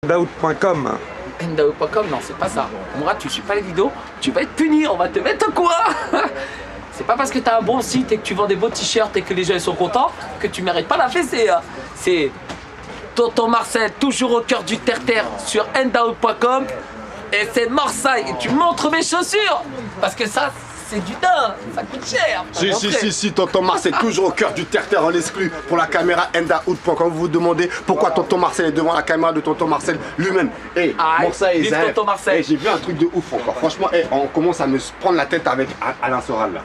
Daoud.com. Daoud.com, non, c'est pas ça. Mourad, tu suis pas les vidéos, tu vas être puni, on va te mettre quoi. C'est pas parce que t'as un bon site et que tu vends des beaux t-shirts et que les gens ils sont contents que tu mérites pas la fessée. Hein. C'est Tonton Marcel, toujours au cœur du terre-terre sur Daoud.com. Et c'est Marseille, et tu montres mes chaussures. Parce que ça, c'est du dingue, ça coûte cher. Si, Tonton Marcel, toujours au cœur du terre-terre en exclu pour la caméra Daoud.com. Quand vous vous demandez pourquoi Tonton Marcel est devant la caméra de Tonton Marcel lui-même. Et Marseille, Tonton Marcel. J'ai vu un truc de ouf encore. Franchement, on commence à me prendre la tête avec Alain Soral là.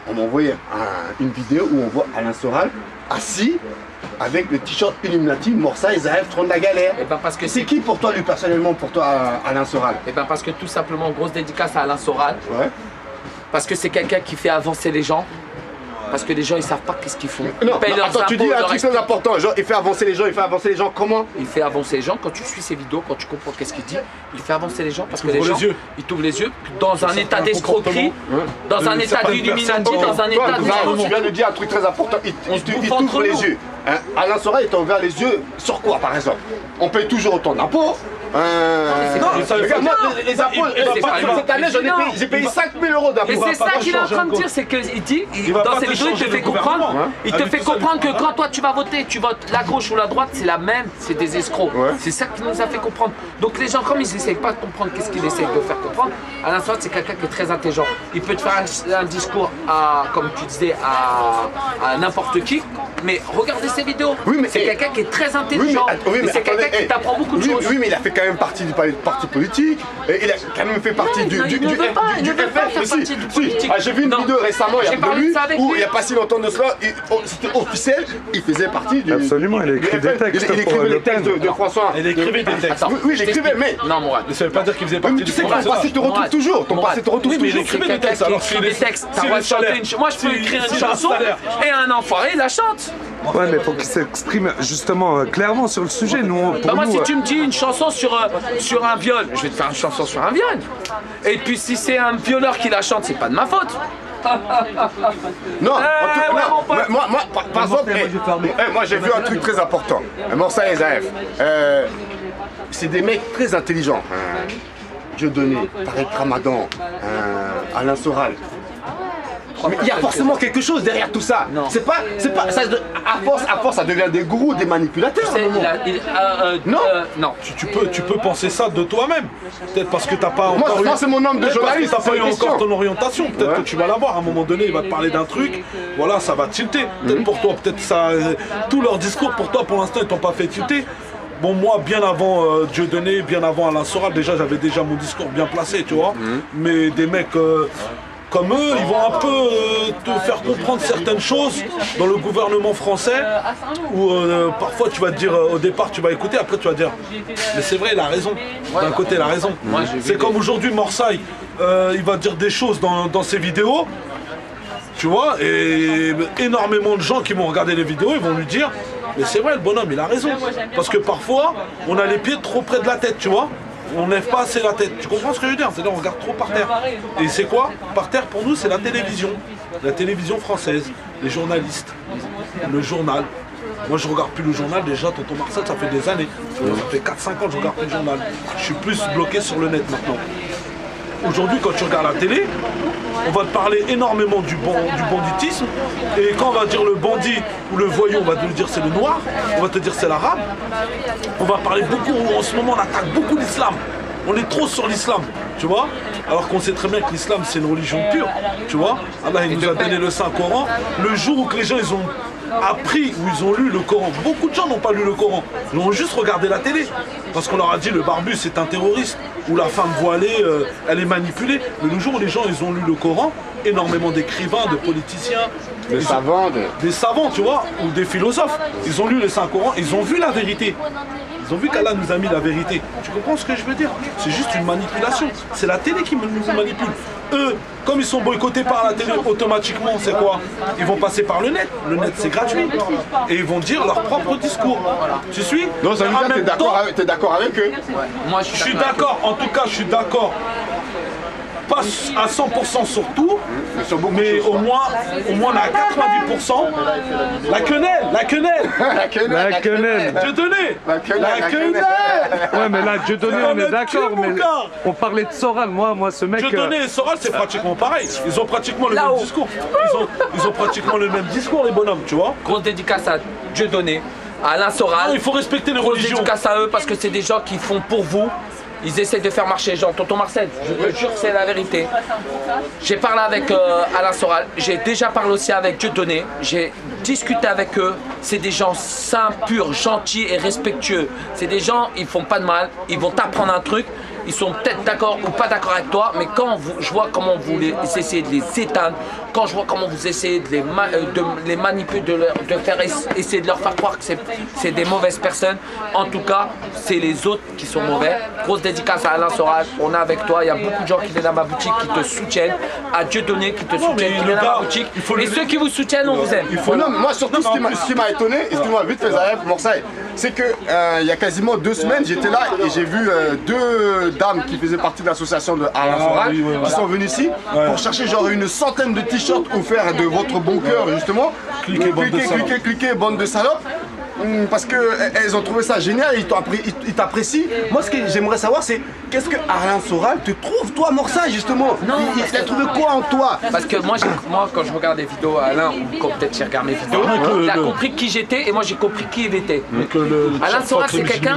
On m'a envoyé une vidéo où on voit Alain Soral assis avec le t-shirt Illuminati, Marseille, Zaev, Trône de la galère. Et ben parce que c'est qui pour toi, lui, personnellement, pour toi, Alain Soral? Et ben parce que tout simplement, grosse dédicace à Alain Soral. Ouais. Parce que c'est quelqu'un qui fait avancer les gens. Parce que les gens ils savent pas qu'est-ce qu'ils font. Non, attends, tu dis un truc très important, genre il fait avancer les gens, comment? Il fait avancer les gens, quand tu suis ses vidéos, quand tu comprends qu'est-ce qu'il dit, il fait avancer les gens parce que les gens, il t'ouvre les yeux dans un état d'escroquerie, dans un état d'illuminati, dans un état de... Tu viens de dire un truc très important, il t'ouvre les yeux. Alain Soral, il t'a ouvert les yeux sur quoi par exemple? On paye toujours autant d'impôts. Les impôts, cette année j'ai payé 5 000 € d'impôts. Et c'est ça qu'il est en train de dire, c'est qu'il dit, dans ses vidéos, il te fait comprendre, que quand toi tu vas voter, tu votes la gauche ou la droite, c'est la même, c'est des escrocs. C'est ça qu'il nous a fait comprendre. Donc les gens, comme ils n'essayent pas de comprendre qu'est-ce qu'il essaye de faire comprendre, Alain Soral c'est quelqu'un qui est très intelligent. Il peut te faire un discours à, comme tu disais, à n'importe qui, mais regardez ses vidéos. C'est quelqu'un qui est très intelligent. C'est quelqu'un qui t'apprend beaucoup de choses. Oui, mais il a fait quand même partie du parti politique. Il a quand même fait partie du FF. J'ai vu une vidéo récemment, il y a de lui, où il n'y a pas si longtemps de cela, c'était officiel, il faisait partie du... Absolument, il a écrit des textes. Il écrivait les textes de François. Il écrivait des textes. Oui, j'écrivais, mais... Non, Mourad. Ça veut pas dire qu'il faisait partie du Tu sais que ton passé te retrouve toujours. Ton passé te retrouve toujours. Il écrivait des textes. Alors des textes. Moi, je peux écrire une chanson et un enfoiré la chante. Ouais, mais faut qu'il s'exprime justement clairement sur le sujet. Nous, pour moi, nous, si tu me dis une chanson sur un viol, je vais te faire une chanson sur un viol. Et puis si c'est un violeur qui la chante, c'est pas de ma faute. Non, moi, par exemple, moi j'ai vu un truc très important. Marseille et Zaev. C'est des mecs très intelligents. Dieudonné, Tariq Ramadan, Alain Soral. Mais il y a forcément quelque chose derrière tout ça. C'est pas, ça, à force, ça devient des gourous, des manipulateurs. Non. Tu peux penser ça de toi-même. Peut-être parce que t'as pas encore moi, c'est mon homme de journaliste. T'as pas eu encore ton orientation. Peut-être que tu vas l'avoir. À un moment donné, il va te parler d'un truc. Voilà, ça va tilter. Peut-être pour toi, peut-être ça. Tout leur discours pour toi, pour l'instant, ils t'ont pas fait tilter. Bon, moi, bien avant Dieudonné, bien avant Alain Soral, déjà, j'avais déjà mon discours bien placé, tu vois. Mais des mecs comme eux, ils vont un peu te faire comprendre certaines choses dans le gouvernement français où parfois tu vas te dire, au départ tu vas écouter, après tu vas dire mais c'est vrai, il a raison, d'un côté il a raison. C'est comme aujourd'hui Marseille, il va dire des choses dans ses vidéos, tu vois, et énormément de gens qui vont regarder les vidéos, ils vont lui dire mais c'est vrai, le bonhomme il a raison, parce que parfois on a les pieds trop près de la tête, tu vois. On lève pas assez la tête. Tu comprends ce que je veux dire? C'est-à-dire on regarde trop par terre. Et c'est quoi? Par terre pour nous c'est la télévision. La télévision française, les journalistes, le journal. Moi je regarde plus le journal déjà, Tonton Marcel, ça fait des années. Ça fait 4-5 ans que je regarde plus le journal. Je suis plus bloqué sur le net maintenant. Aujourd'hui quand tu regardes la télé, on va te parler énormément du banditisme. Et quand on va dire le bandit ou le voyou, on va te dire c'est le noir, on va te dire c'est l'arabe. On va parler beaucoup, en ce moment on attaque beaucoup l'islam. On est trop sur l'islam, tu vois. Alors qu'on sait très bien que l'islam c'est une religion pure, tu vois. Allah il nous a donné le Saint-Coran. Le jour où que les gens ils ont appris ou ils ont lu le Coran, beaucoup de gens n'ont pas lu le Coran, ils ont juste regardé la télé. Parce qu'on leur a dit le barbu c'est un terroriste, ou la femme voilée elle est manipulée. Mais le jour où les gens ils ont lu le Coran, énormément d'écrivains, de politiciens, des savants, tu vois, ou des philosophes, ils ont lu le Saint-Coran, ils ont vu la vérité. Ils ont vu qu'Allah nous a mis la vérité. Tu comprends ce que je veux dire? C'est juste une manipulation. C'est la télé qui nous manipule. Eux, comme ils sont boycottés par la télé, automatiquement, c'est quoi? Ils vont passer par le net. Le net, c'est gratuit. Et ils vont dire leur propre discours. Tu suis? Donc ça veut dire que t'es d'accord avec eux? Moi, je suis d'accord. En tout cas, je suis d'accord pas à 100% sur tout, mais au moins on est à 90%. La quenelle. La quenelle. Dieudonné. La quenelle. Ouais, mais là, Dieudonné, on est d'accord, mais on parlait de Soral. Moi, ce mec. Dieudonné et Soral, c'est pratiquement pareil. Ils ont pratiquement le même discours. Ils ont pratiquement le même discours, les bonhommes, tu vois. Grosse dédicace à Dieudonné, à Alain Soral. Non, il faut respecter les Grosse religions. dédicace à eux parce que c'est des gens qui font pour vous. Ils essaient de faire marcher les gens. Tonton Marcel, je te jure, c'est la vérité. J'ai parlé avec Alain Soral. J'ai déjà parlé aussi avec Dieudonné. J'ai discuté avec eux. C'est des gens sains, purs, gentils et respectueux. C'est des gens, ils font pas de mal. Ils vont t'apprendre un truc. Ils sont peut-être d'accord ou pas d'accord avec toi, mais quand je vois comment vous essayez de les éteindre, quand je vois comment vous essayez de les manipuler, de faire essayer de leur faire croire que c'est des mauvaises personnes, en tout cas, c'est les autres qui sont mauvais. Grosse dédicace à Alain Soral, on est avec toi. Il y a beaucoup de gens qui viennent à ma boutique, qui te soutiennent. À Dieudonné, qui te soutiennent, qui viennent à ma boutique. Et ceux qui vous soutiennent, on vous aime. Non, moi surtout ce qui m'a étonné, excuse-moi vite fait Zaev, Morsaï, c'est que il y a quasiment 2 semaines j'étais là et j'ai vu 2 dames qui faisaient partie de l'association de Alain Soral qui sont venues ici pour chercher genre une centaine de t-shirts offerts de votre bon cœur justement. Cliquez, bande de salopes. Parce qu'elles ont trouvé ça génial, ils t'apprécient. Moi, ce que j'aimerais savoir, c'est qu'est-ce que Alain Soral te trouve, toi, Morsaï, justement? Il a trouvé quoi en toi? Parce que moi, quand je regarde des vidéos à Alain, ou quand peut-être j'ai regardé mes vidéos, il a compris qui j'étais et moi j'ai compris qui il était. Alain Soral, c'est quelqu'un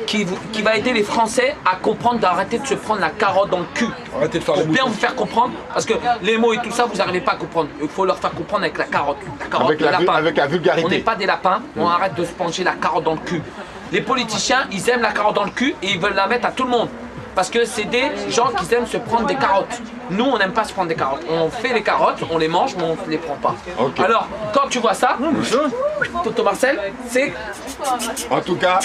qui va aider les Français à comprendre d'arrêter de se prendre la carotte dans le cul. Arrêtez de faire pour les bien moutons. vous faire comprendre, parce que les mots et tout ça, vous n'arrivez pas à comprendre. Il faut leur faire comprendre avec la carotte. La carotte, Avec le lapin. avec la vulgarité. On n'est pas des lapins, on arrête de se pencher la carotte dans le cul. Les politiciens, ils aiment la carotte dans le cul et ils veulent la mettre à tout le monde. Parce que c'est des gens qui aiment se prendre des carottes. Nous, on n'aime pas se prendre des carottes. On fait les carottes, on les mange, mais on ne les prend pas. Okay. Alors, quand tu vois ça, Tonton Marcel, c'est... En tout cas.